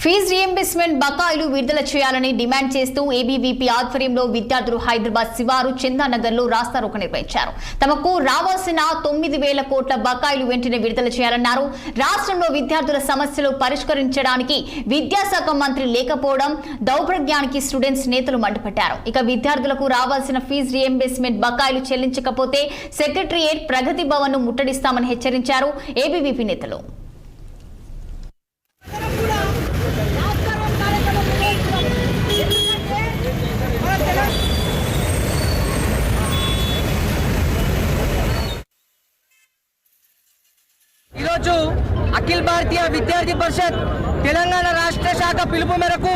Fee reimbursement బకాయిలు విడుదల చేయాలని డిమాండ్ చేస్తూ ఏబీవీపీ ఆధ్వర్యంలో విద్యార్థులు హైదరాబాద్ శివారు చందానగర్ లో రాస్తారోకో నిర్వహించారు. తమకు రావాల్సిన 9,000 కోట్ల బకాయిలు వెంటనే విడుదల చేయాలన్నారు. రాష్ట్రంలో విద్యార్థుల సమస్యలు పరిష్కరించడానికి విద్యాశాఖ మంత్రి లేకపోవడం దౌర్భాగ్యానికి స్టూడెంట్స్ నేతలు మండిపడ్డారు. ఇక విద్యార్థులకు రావాల్సిన ఫీజు రీయింబర్స్మెంట్ బకాయిలు చెల్లించకపోతే సెక్రటరియట్ ప్రగతి భవన్ ను ముట్టడిస్తామని హెచ్చరించారు ఏబీవీపీ నేతలు. ఈరోజు అఖిల భారతీయ విద్యార్థి పరిషత్ తెలంగాణ రాష్ట్ర శాఖ పిలుపు మేరకు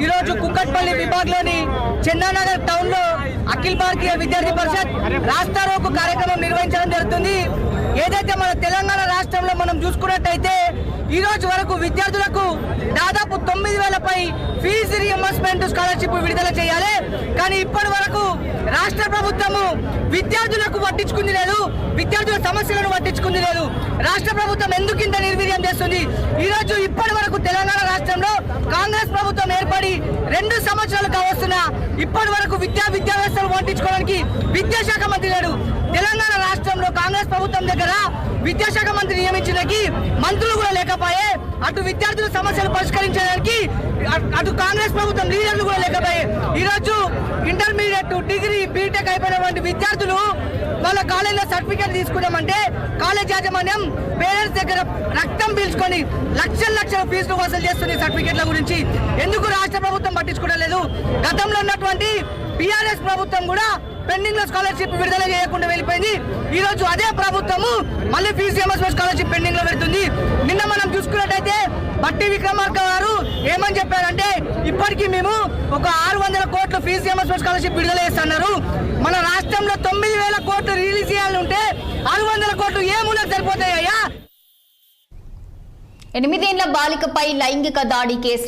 ఈరోజు కుక్కట్పల్లి విభాగంలోని చందానగర్ టౌన్ లో అఖిల భారతీయ విద్యార్థి పరిషత్ రాస్తారోకో కార్యక్రమం నిర్వహించడం జరుగుతుంది. ఏదైతే మన తెలంగాణ రాష్ట్రంలో మనం చూసుకున్నట్టయితే ఈ రోజు వరకు విద్యార్థులకు దాదాపు 9,000 పై ఫీజు రీయింబర్స్మెంట్ స్కాలర్షిప్ విడుదల చేయాలి. కానీ ఇప్పటి వరకు రాష్ట్ర ప్రభుత్వము విద్యార్థులకు పట్టించుకుంది లేదు, విద్యార్థుల సమస్యలను పట్టించుకుంది లేదు. రాష్ట్ర ప్రభుత్వం ఎందుకు ఇంత నిర్వీర్యం చేస్తుంది? ఈ రోజు ఇప్పటి వరకు తెలంగాణ రాష్ట్రంలో కాంగ్రెస్ ప్రభుత్వం ఏర్పడి 2 సంవత్సరాలు కావస్తున్నా ఇప్పటి వరకు విద్యా వ్యవస్థను పట్టించుకోవడానికి విద్యాశాఖ మంత్రి లేడు. తెలంగాణ రాష్ట్రంలో కాంగ్రెస్ ప్రభుత్వం దగ్గర విద్యాశాఖ మంత్రి నియమించడానికి మంత్రులు కూడా లేకపోయే, అటు విద్యార్థుల సమస్యలు పరిష్కరించడానికి అటు కాంగ్రెస్ ప్రభుత్వం లీడర్లు కూడా లేకపోయే. ఈరోజు ఇంటర్మీడియట్, డిగ్రీ, బీటెక్ అయిపోయినటువంటి విద్యార్థులు వాళ్ళ కాలేజీలో సర్టిఫికేట్ తీసుకున్నామంటే కాలేజ్ యాజమాన్యం పేరెంట్స్ దగ్గర రక్తం పీల్చుకొని లక్షల ఫీజులు వసూలు చేస్తుంది. సర్టిఫికేట్ల గురించి ఎందుకు రాష్ట్ర ప్రభుత్వం పట్టించుకోవడం లేదు? గతంలో ఉన్నటువంటి బీఆర్ఎస్ ప్రభుత్వం కూడా పెండింగ్ లో స్కాలర్షిప్ విడుదల చేయకుండా వెళ్ళిపోయింది. ఈ రోజు అదే ప్రభుత్వము మళ్ళీ ఫీజు రీయింబర్స్మెంట్ స్కాలర్షిప్ పెండింగ్ లో పెడుతుంది. నిన్న మనం చూసుకున్నట్టయితే బట్టి విక్రమార్క గారు ఏమని చెప్పారంటే ఇప్పటికీ మేము ఒక 600 కోట్ల ఫీజు రీయింబర్స్మెంట్ స్కాలర్షిప్ విడుదల చేస్తున్నారు. మన రాష్ట్రంలో 9,000 కోట్లు రిలీజ్ చేయాలి ఉంటే 600 కోట్లు ఏ మూలకు సరిపోతాయ్యా? 8 ఏళ్ల బాలికపై లైంగిక దాడి కేసు